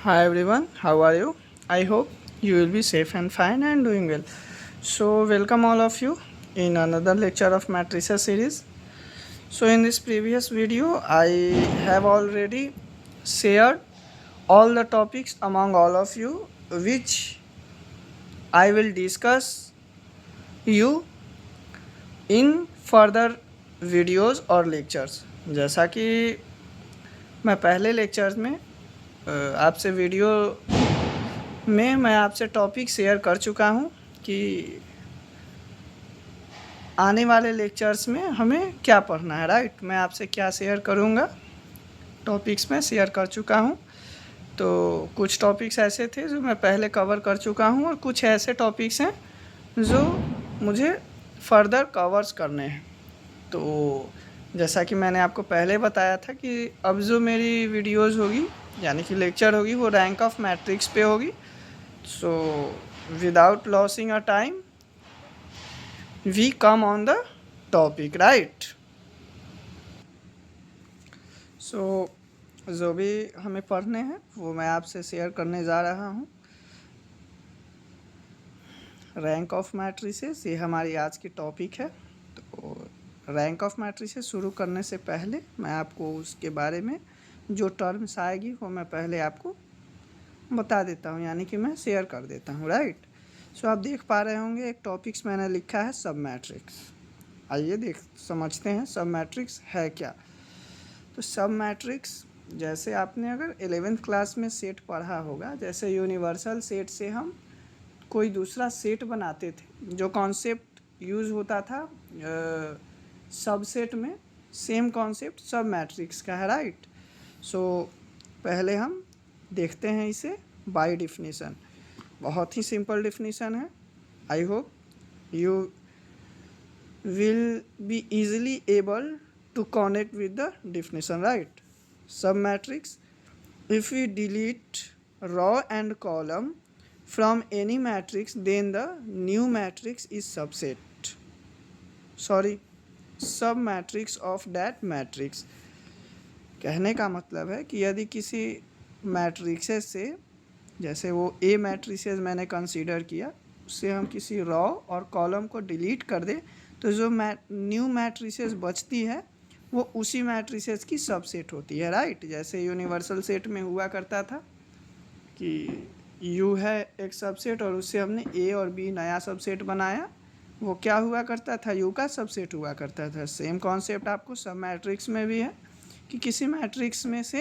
Hi everyone, how are you? I hope you will be safe and fine and doing well. So, welcome all of you in another lecture of matrices series. So, in this previous video, I have already shared all the topics among all of you, which I will discuss you in further videos और lectures. जैसा कि मैं पहले lectures में आपसे video में मैं आपसे टॉपिक शेयर कर चुका हूँ कि आने वाले लेक्चर्स में हमें क्या पढ़ना है, राइट। मैं आपसे क्या शेयर करूँगा, टॉपिक्स में शेयर कर चुका हूँ। तो कुछ टॉपिक्स ऐसे थे जो मैं पहले कवर कर चुका हूँ और कुछ ऐसे टॉपिक्स हैं जो मुझे फर्दर कवर्स करने हैं। तो जैसा कि मैंने आपको पहले बताया था कि अब जो मेरी वीडियोस होगी यानी कि लेक्चर होगी वो रैंक ऑफ मैट्रिक्स पे होगी। So without losing a time we come on the topic, right. So जो भी हमें पढ़ने हैं वो मैं आपसे शेयर करने जा रहा हूँ। रैंक ऑफ मैट्रिसेस ये हमारी आज की टॉपिक है। तो रैंक ऑफ मैट्रिसेस शुरू करने से पहले मैं आपको उसके बारे में जो टर्म्स आएगी वो मैं पहले आपको बता देता हूँ, यानी कि मैं शेयर कर देता हूँ, राइट। सो आप देख पा रहे होंगे एक टॉपिक्स मैंने लिखा है सब मैट्रिक्स। आइए देख समझते हैं सब मैट्रिक्स है क्या। तो सब मैट्रिक्स जैसे आपने अगर 11th क्लास में सेट पढ़ा होगा, जैसे यूनिवर्सल सेट से हम कोई दूसरा सेट बनाते थे, जो कॉन्सेप्ट यूज़ होता था सबसेट में, सेम कॉन्सेप्ट सब मैट्रिक्स का है, राइट। सो पहले हम देखते हैं इसे बाय डिफिनीशन। बहुत ही सिंपल डिफिनीशन है। I hope you will be easily able to connect with the definition, right? Submatrix, if we delete row and column from any matrix, then the new matrix is subset, sorry, submatrix of that matrix। कहने का मतलब है कि यदि किसी matrixes से, जैसे वो ए मैट्रिसेस मैंने कंसीडर किया, उससे हम किसी रॉ और कॉलम को डिलीट कर दें तो जो न्यू मैट्रिसेस बचती है वो उसी मैट्रिसेस की सबसेट होती है, राइट। जैसे यूनिवर्सल सेट में हुआ करता था कि यू है एक सबसेट और उससे हमने ए और बी नया सबसेट बनाया, वो क्या हुआ करता था, यू का सबसेट हुआ करता था। सेम कॉन्सेप्ट आपको सब मैट्रिक्स में भी है कि किसी मैट्रिक्स में से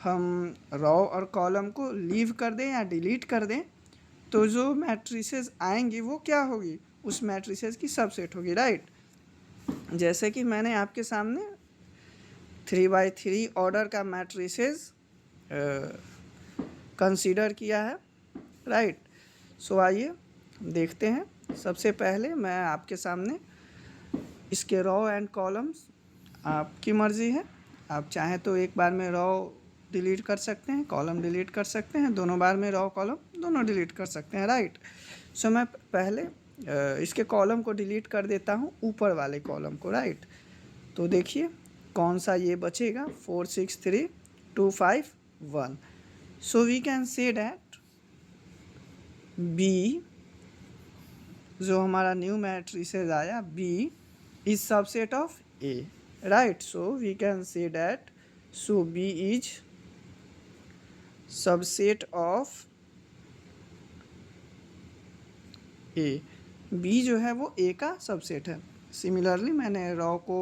हम रॉ और कॉलम को लीव कर दें या डिलीट कर दें तो जो मैट्रिसेस आएंगी वो क्या होगी, उस मैट्रिसेस की सबसेट होगी, राइट। जैसे कि मैंने आपके सामने 3x3 ऑर्डर का मैट्रिसेस कंसीडर किया है, राइट। सो आइए देखते हैं। सबसे पहले मैं आपके सामने इसके रॉ एंड कॉलम्स, आपकी मर्ज़ी है, आप चाहें तो एक बार में रॉ डिलीट कर सकते हैं, कॉलम डिलीट कर सकते हैं, दोनों बार में रॉ कॉलम दोनों डिलीट कर सकते हैं, राइट। सो मैं पहले इसके कॉलम को डिलीट कर देता हूँ, ऊपर वाले कॉलम को, राइट। तो देखिए कौन सा ये बचेगा, 4 6 3 2 5 1। So we can say that B, जो हमारा न्यू मैट्रिसेस आया, B is subset of A, right? So we can say that so B is subset of A। B जो है वो A का सबसेट है। सिमिलरली मैंने रॉ को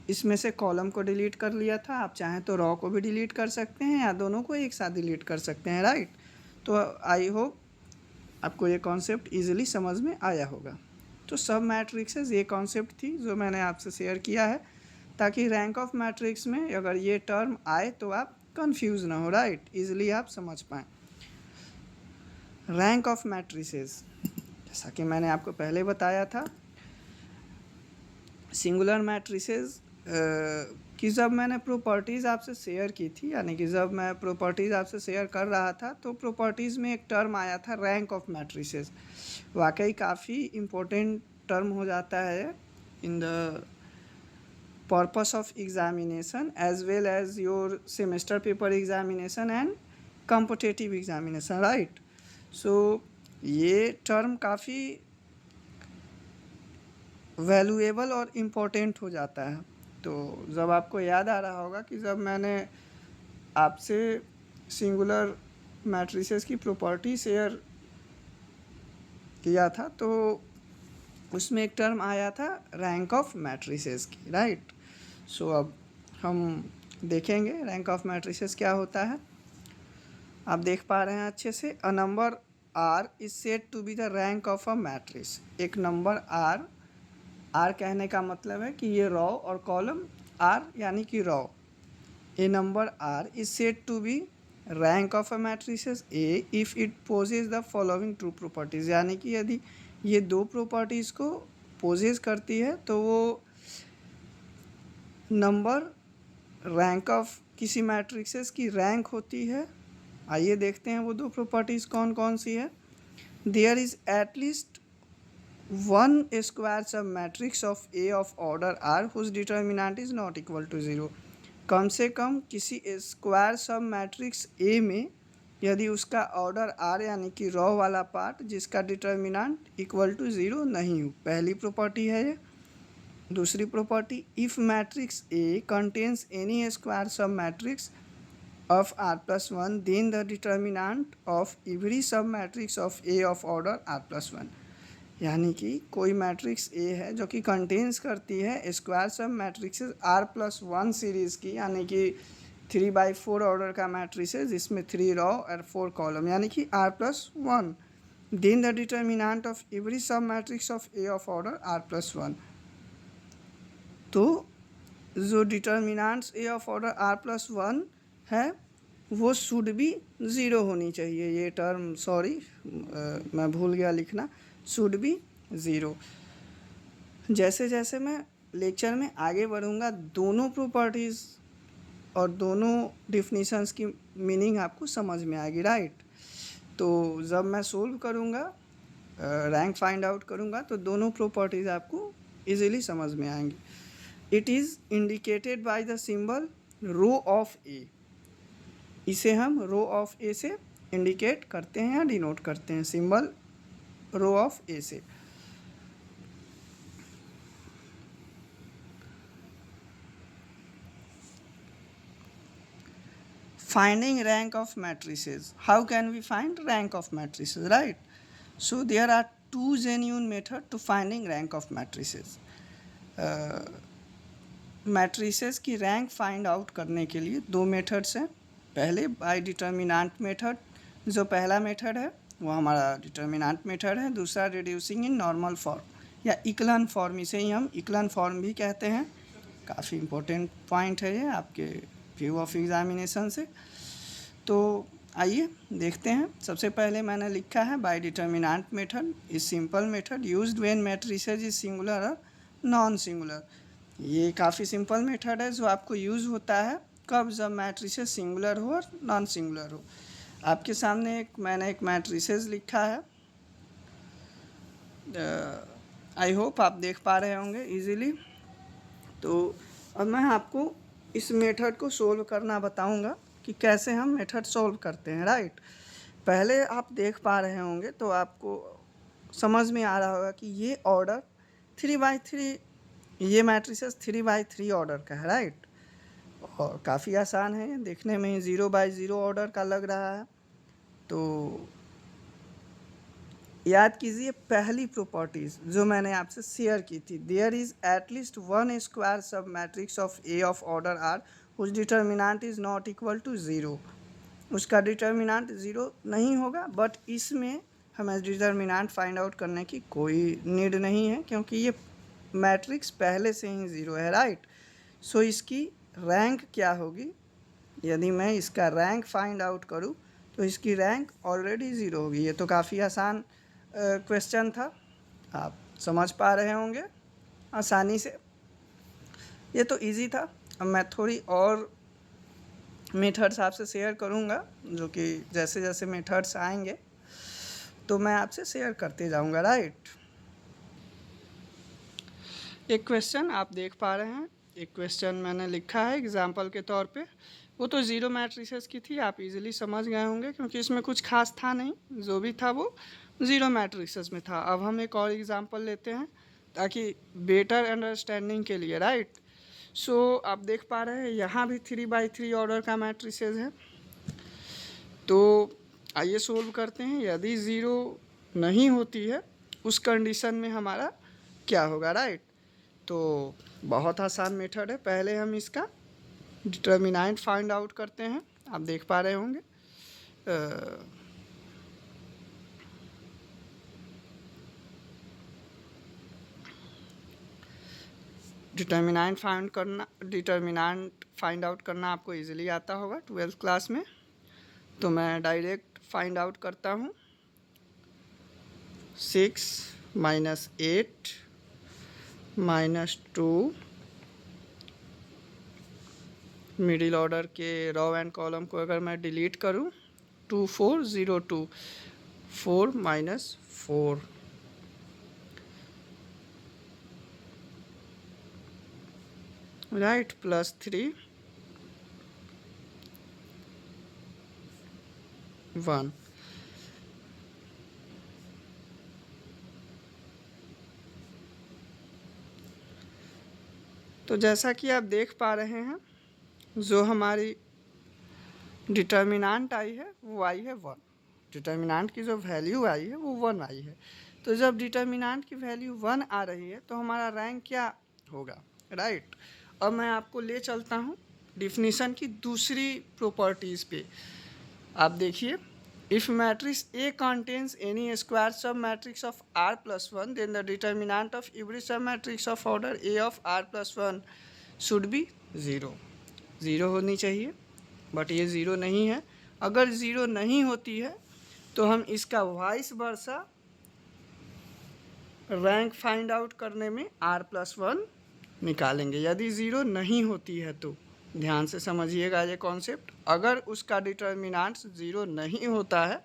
इसमें से कॉलम को डिलीट कर लिया था, आप चाहें तो रॉ को भी डिलीट कर सकते हैं या दोनों को एक साथ डिलीट कर सकते हैं, राइट। तो आई होप आपको ये कॉन्सेप्ट इजीली समझ में आया होगा। तो सब मैट्रिक्सेस ये कॉन्सेप्ट थी जो मैंने आपसे शेयर किया है, ताकि रैंक ऑफ मैट्रिक्स में अगर ये टर्म आए तो आप कंफ्यूज ना हो, राइट, इजीली आप समझ पाएँ। रैंक ऑफ मैट्रिसेस, जैसा कि मैंने आपको पहले बताया था, सिंगुलर मैट्रिसेस कि जब मैंने प्रॉपर्टीज़ आपसे शेयर की थी, यानी कि जब मैं प्रॉपर्टीज़ आपसे शेयर कर रहा था तो प्रॉपर्टीज़ में एक टर्म आया था रैंक ऑफ मैट्रिसेस। वाकई काफ़ी इम्पोर्टेंट टर्म हो जाता है in the purpose of examination as well as your semester paper examination and competitive examination, right? So ये टर्म काफ़ी वैल्यूएबल और इम्पोर्टेंट हो जाता है। तो जब आपको याद आ रहा होगा कि जब मैंने आपसे सिंगुलर मैट्रिसेस की प्रॉपर्टी शेयर किया था तो उसमें एक टर्म आया था रैंक ऑफ मैट्रिसेस की, राइट? सो अब हम देखेंगे रैंक ऑफ मैट्रिसेस क्या होता है। आप देख पा रहे हैं अच्छे से, a number R is said to be the rank of a matrix. एक नंबर आर कहने का मतलब है कि ये रो और कॉलम आर यानी कि row. A number R is said to be rank of a matrices A if it possesses the following true properties, यानी कि यदि ये दो प्रॉपर्टीज़ को पोजेज करती है तो वो नंबर रैंक ऑफ किसी मैट्रिक्सेस की रैंक होती है। आइए देखते हैं वो दो प्रॉपर्टीज़ कौन कौन सी है। There is at least one square sub matrix of A of order R whose determinant is not equal to zero. कम से कम किसी स्क्वायर सब मैट्रिक्स ए में यदि उसका ऑर्डर आर यानी कि रो वाला पार्ट जिसका डिटर्मिनेंट इक्वल टू ज़ीरो नहीं हो, पहली प्रॉपर्टी है ये। दूसरी property, if matrix A contains any square sub matrix of r plus 1 then the determinant of every sub matrix of A of order r plus 1, यानी कि कोई मैट्रिक्स ए है जो कि कंटेन्स करती है स्क्वायर सब मैट्रिक्सेस r प्लस 1 सीरीज़ की, यानी कि 3/4 ऑर्डर का मैट्रिक्स है जिसमें 3 रो और 4 कॉलम, यानी कि r plus 1। Then the determinant of every sub matrix of A of order r plus 1। तो जो determinants A of order r plus 1 है वो शुड भी ज़ीरो होनी चाहिए। ये टर्म सॉरी मैं भूल गया लिखना, शुड भी ज़ीरो। जैसे जैसे मैं लेक्चर में आगे बढ़ूँगा दोनों प्रॉपर्टीज़ और दोनों डिफिनीशंस की मीनिंग आपको समझ में आएगी, राइट? तो जब मैं सोल्व करूँगा रैंक फाइंड आउट करूँगा तो दोनों प्रॉपर्टीज़ आपको इजीली समझ में आएंगी। It is indicated by the symbol rho of A. इसे हम रो ऑफ ए से इंडिकेट करते हैं या डिनोट करते हैं, सिंबल रो ऑफ ए से। Finding rank of matrices. How can we find rank of matrices, right? So there are two genuine methods to finding rank of matrices. Matrices की रैंक फाइंड आउट करने के लिए दो methods हैं। पहले bye determinant method, जो पहला method है वो हमारा डिटर्मिनेंट मेथड है। दूसरा रिड्यूसिंग इन नॉर्मल फॉर्म या इक्लन फॉर्म, इसे ही हम इक्लन फॉर्म भी कहते हैं। काफ़ी इम्पोर्टेंट पॉइंट है ये आपके व्यू ऑफ एग्जामिनेशन से। तो आइए देखते हैं। सबसे पहले मैंने लिखा है bye determinant method is simple method used when matrices is singular और नॉन सिंगुलर। ये काफ़ी सिंपल मेथड है जो आपको यूज़ होता है कब, जब मैट्रिसेस सिंगुलर हो और नॉन सिंगुलर हो। आपके सामने मैंने एक मैट्रिसेस लिखा है, आई होप आप देख पा रहे होंगे इजीली। तो अब मैं आपको इस मेथड को सोल्व करना बताऊंगा कि कैसे हम मेथड सोल्व करते हैं, राइट? पहले आप देख पा रहे होंगे तो आपको समझ में आ रहा होगा कि ये ऑर्डर 3/3, ये मैट्रिसेस 3/3 ऑर्डर का है, राइट? और काफ़ी आसान है, देखने में ही 0/0 ऑर्डर का लग रहा है। तो याद कीजिए पहली प्रॉपर्टीज़ जो मैंने आपसे शेयर की थी, there is at least one square sub matrix of A of order R whose determinant is not equal to zero. उसका डिटर्मिनेंट ज़ीरो नहीं होगा, बट इसमें हमें डिटर्मिनेंट फाइंड आउट करने की कोई नीड नहीं है क्योंकि ये मैट्रिक्स पहले से ही ज़ीरो है, राइट? सो इसकी रैंक क्या होगी? यदि मैं इसका रैंक फाइंड आउट करूँ तो इसकी रैंक ऑलरेडी ज़ीरो होगी। ये तो काफ़ी आसान क्वेश्चन था, आप समझ पा रहे होंगे आसानी से। ये तो इजी था। अब मैं थोड़ी और मेथड्स आपसे शेयर करूँगा जो कि जैसे जैसे मेथड्स आएंगे तो मैं आपसे शेयर करते जाऊँगा, राइट? एक क्वेश्चन आप देख पा रहे हैं, एक क्वेश्चन मैंने लिखा है एग्जाम्पल के तौर पे, वो तो ज़ीरो मैट्रिसेस की थी, आप इजीली समझ गए होंगे क्योंकि इसमें कुछ खास था नहीं, जो भी था वो ज़ीरो मैट्रिसेस में था। अब हम एक और एग्जांपल लेते हैं ताकि बेटर अंडरस्टैंडिंग के लिए, राइट। सो आप देख पा रहे हैं यहाँ भी 3x3 ऑर्डर का मैट्रिसेस है। तो आइए सोल्व करते हैं। यदि ज़ीरो नहीं होती है उस कंडीशन में हमारा क्या होगा, राइट। तो बहुत आसान मेथड है, पहले हम इसका डिटर्मिनेंट फाइंड आउट करते हैं। आप देख पा रहे होंगे डिटर्मिनेंट फाइंड आउट करना आपको इजीली आता होगा 12th क्लास में। तो मैं डायरेक्ट फाइंड आउट करता हूँ। 6 - 8 - 2 मिडिल ऑर्डर के रो एंड कॉलम को अगर मैं डिलीट करूँ 2 4 0 2 4 - 4 राइट +3 1। तो जैसा कि आप देख पा रहे हैं जो हमारी डिटर्मिनेंट आई है वो आई है 1। डिटर्मिनेंट की जो वैल्यू आई है वो 1 आई है। तो जब डिटर्मिनेंट की वैल्यू 1 आ रही है तो हमारा रैंक क्या होगा, राइट। अब मैं आपको ले चलता हूँ डिफिनीशन की दूसरी प्रॉपर्टीज़ पे। आप देखिए, if matrix A contains any square sub matrix of R+1 then the determinant of every sub matrix of order A of R+1 should be 0। 0 होनी चाहिए, बट ये 0 नहीं है। अगर 0 नहीं होती है तो हम इसका vice versa rank find out करने में R+1 निकालेंगे। यदि 0 नहीं होती है तो ध्यान से समझिएगा ये कॉन्सेप्ट। अगर उसका डिटर्मिनेंट 0 नहीं होता है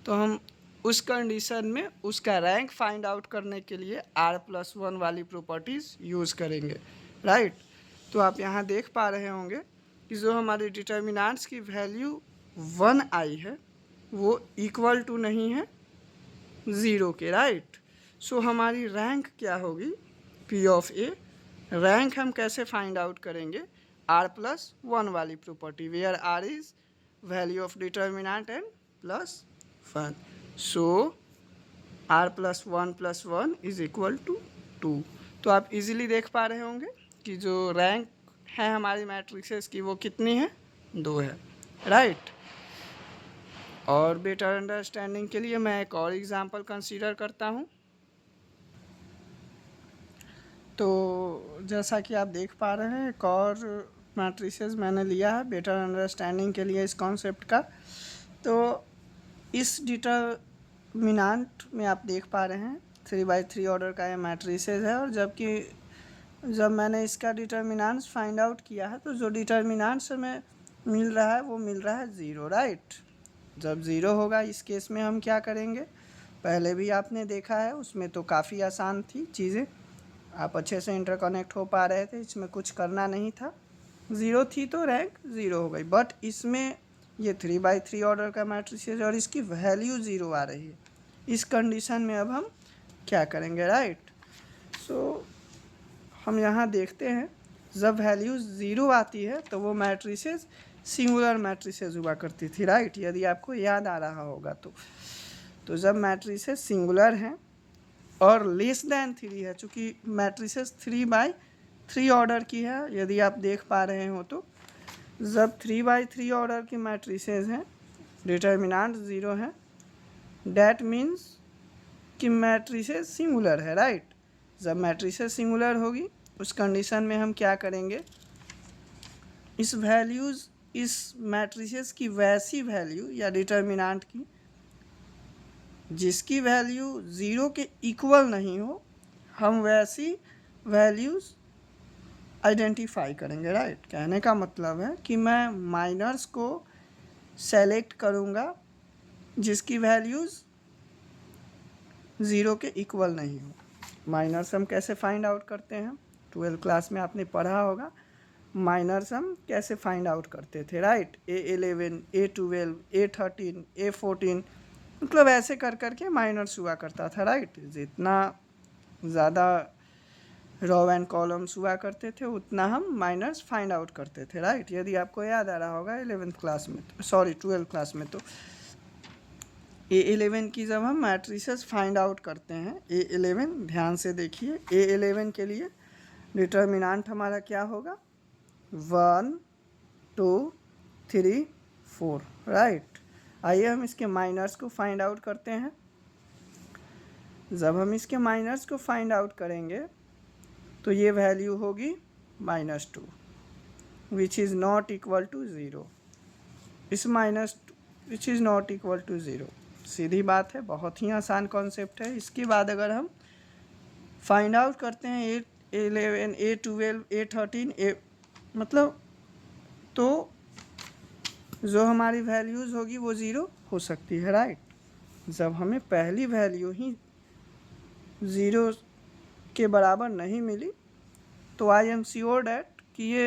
तो हम उस कंडीशन में उसका रैंक फाइंड आउट करने के लिए R+1 वाली प्रॉपर्टीज़ यूज़ करेंगे, राइट। तो आप यहाँ देख पा रहे होंगे कि जो हमारी डिटर्मिनेंट्स की वैल्यू 1 आई है वो इक्वल टू नहीं है 0 के, राइट। सो हमारी रैंक क्या होगी, P ऑफ A। रैंक हम कैसे फाइंड आउट करेंगे, R+1 वाली property, where R is value of determinant and +1। So R+1 is equal to 2। तो आप इजीली देख पा रहे होंगे कि जो रैंक है हमारी मैट्रिक्सेस की वो कितनी है, 2 है, राइट। और बेटर अंडरस्टैंडिंग के लिए मैं एक और एग्जांपल कंसीडर करता हूँ। तो जैसा कि आप देख पा रहे हैं एक और मैट्रिसेस मैंने लिया है बेटर अंडरस्टैंडिंग के लिए इस कॉन्सेप्ट का। तो इस डिटर्मिनेंट में आप देख पा रहे हैं 3x3 ऑर्डर का ये मैट्रिसेस है, और जब मैंने इसका डिटर्मिनेंट्स फाइंड आउट किया है तो जो डिटर्मिनेंट्स हमें मिल रहा है वो मिल रहा है 0, राइट। जब 0 होगा इस केस में हम क्या करेंगे, पहले भी आपने देखा है, उसमें तो काफ़ी आसान थी चीज़ें, आप अच्छे से इंटरकनेक्ट हो पा रहे थे, इसमें कुछ करना नहीं था। 0 थी तो रैंक 0 हो गई, बट इसमें ये 3x3 ऑर्डर का मैट्रिक्स है और इसकी वैल्यू 0 आ रही है। इस कंडीशन में अब हम क्या करेंगे, राइट। सो हम यहाँ देखते हैं जब वैल्यू 0 आती है तो वो मैट्रिसेस सिंगुलर मैट्रिसेस हुआ करती थी, राइट। यदि आपको याद आ रहा होगा तो जब मैट्रिसेस सिंगुलर हैं और लेस दैन 3 है, चूँकि मैट्रिसेस 3x3 ऑर्डर की है, यदि आप देख पा रहे हो तो जब 3x3 ऑर्डर की मैट्रिसेस हैं डिटर्मिनेंट 0 है, डैट मीन्स कि मैट्रिसेस सिंगुलर है, राइट। जब मैट्रिसेस सिंगुलर होगी उस कंडीशन में हम क्या करेंगे, इस मैट्रिसेस की वैसी वैल्यू या डिटर्मिनेंट की जिसकी वैल्यू 0 के इक्वल नहीं हो, हम वैसी वैल्यूज़ आइडेंटिफाई करेंगे, राइट। कहने का मतलब है कि मैं माइनर्स को सेलेक्ट करूँगा जिसकी वैल्यूज़ 0 के इक्वल नहीं हो। माइनर्स हम कैसे फाइंड आउट करते हैं, 12th क्लास में आपने पढ़ा होगा माइनर्स हम कैसे फाइंड आउट करते थे, right. A11, A12, A13, A14, मतलब ऐसे कर करके माइनर्स हुआ करता था, राइट। जितना ज़्यादा रो एंड कॉलम्स हुआ करते थे उतना हम माइनर्स फाइंड आउट करते थे, राइट। यदि आपको याद आ रहा होगा 11th क्लास में, सॉरी 12th क्लास में, तो A11 की जब हम मैट्रिसेस फाइंड आउट करते हैं, A11 ध्यान से देखिए, A11 के लिए डिटर्मिनेंट हमारा क्या होगा, 1 2 3 4, राइट। आइए हम इसके माइनर्स को फाइंड आउट करते हैं। जब हम इसके माइनर्स को फाइंड आउट करेंगे तो ये वैल्यू होगी -2 which is not equal to 0। इस which is not equal to 0, सीधी बात है, बहुत ही आसान कॉन्सेप्ट है। इसके बाद अगर हम फाइंड आउट करते हैं A11, A12, A13, मतलब तो जो हमारी वैल्यूज़ होगी वो 0 हो सकती है, राइट। जब हमें पहली वैल्यू ही 0 के बराबर नहीं मिली तो आई एम श्योर डैट कि ये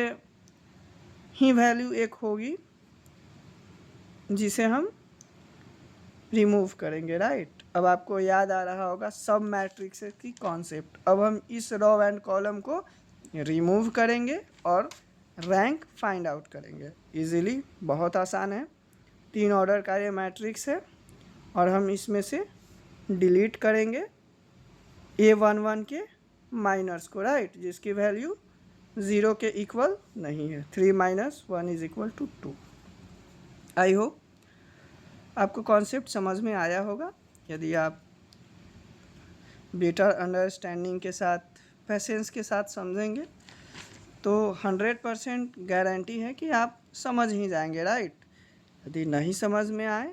ही वैल्यू एक होगी जिसे हम रिमूव करेंगे, राइट। अब आपको याद आ रहा होगा सब मैट्रिक्स की कॉन्सेप्ट। अब हम इस रो एंड कॉलम को रिमूव करेंगे और रैंक फाइंड आउट करेंगे इजीली, बहुत आसान है। 3 ऑर्डर का ये मैट्रिक्स है और हम इसमें से डिलीट करेंगे A11 के माइनर्स को, राइट, जिसकी वैल्यू 0 के इक्वल नहीं है। 3 - 1 = 2। आई होप आपको कॉन्सेप्ट समझ में आया होगा। यदि आप बेटर अंडरस्टैंडिंग के साथ, पेशेंस के साथ समझेंगे तो 100% गारंटी है कि आप समझ ही जाएंगे, राइट। यदि नहीं समझ में आए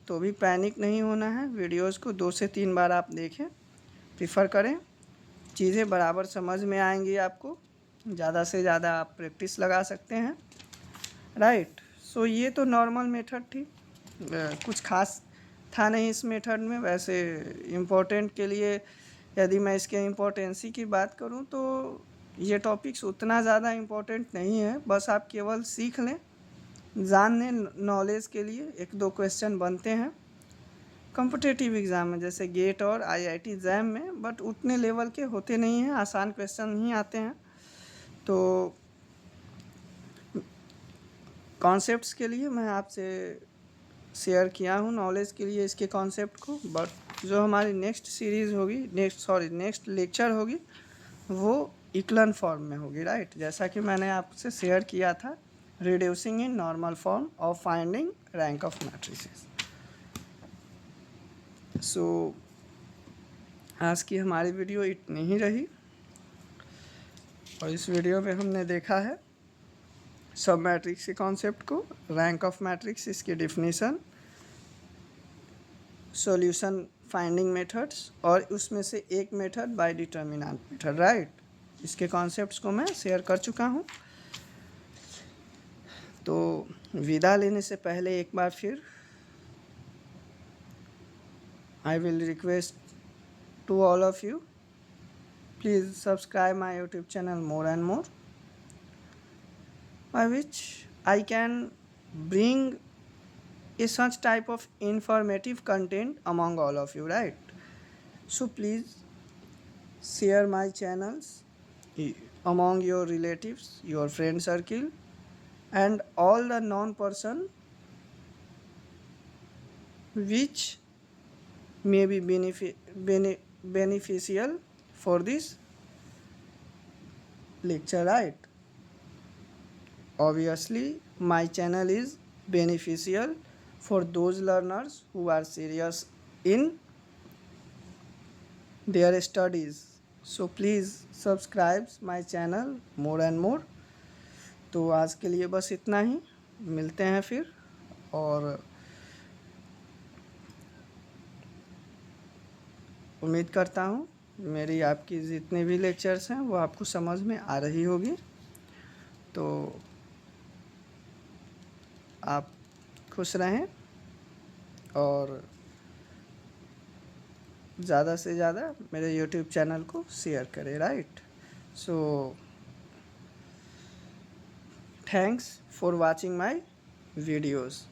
तो भी पैनिक नहीं होना है। वीडियोस को 2 से 3 बार आप देखें, प्रीफर करें, चीज़ें बराबर समझ में आएंगी आपको। ज़्यादा से ज़्यादा आप प्रैक्टिस लगा सकते हैं, राइट। सो ये तो नॉर्मल मेथड थी, कुछ खास था नहीं इस मेथड में। वैसे इम्पोर्टेंट के लिए यदि मैं इसके इम्पोर्टेंसी की बात करूं तो ये टॉपिक्स उतना ज़्यादा इम्पोर्टेंट नहीं है, बस आप केवल सीख लें, जान लें, नॉलेज के लिए 1-2 क्वेश्चन बनते हैं कॉम्पिटिटिव एग्ज़ाम में, जैसे गेट और IIT जैम में, बट उतने लेवल के होते नहीं हैं, आसान क्वेश्चन ही आते हैं। तो कॉन्सेप्ट्स के लिए मैं आपसे शेयर किया हूँ, नॉलेज के लिए इसके कॉन्सेप्ट को। बट जो हमारी नेक्स्ट सीरीज़ होगी, नेक्स्ट लेक्चर होगी, वो इक्लन फॉर्म में होगी, राइट। जैसा कि मैंने आपसे शेयर किया था, रिड्यूसिंग इन नॉर्मल फॉर्म और फाइंडिंग रैंक ऑफ मैट्रिसेस। सो आज की हमारी वीडियो इतनी ही रही और इस वीडियो में हमने देखा है सब मैट्रिक्स के कॉन्सेप्ट को, रैंक ऑफ मैट्रिक्स, इसकी डिफिनीशन, सॉल्यूशन फाइंडिंग मेथड्स और उसमें से एक method by determinant method, right. इसके कॉन्सेप्ट्स को मैं शेयर कर चुका हूँ। तो विदा लेने से पहले एक बार फिर I will request to all of you, please subscribe my YouTube channel more and more, by which I can bring a such type of informative content among all of you, right? So please share my channels among your relatives, your friend circle, and all the non-person which may be beneficial for this lecture, right? Obviously my channel is beneficial for those learners who are serious in their studies, so please subscribe my channel more and more. तो आज के लिए बस इतना ही, मिलते हैं फिर, और उम्मीद करता हूँ मेरी आपकी जितने भी लेक्चर्स हैं वो आपको समझ में आ रही होगी। तो आप खुश रहें और ज़्यादा से ज़्यादा मेरे YouTube चैनल को शेयर करें, right. So thanks for watching my videos.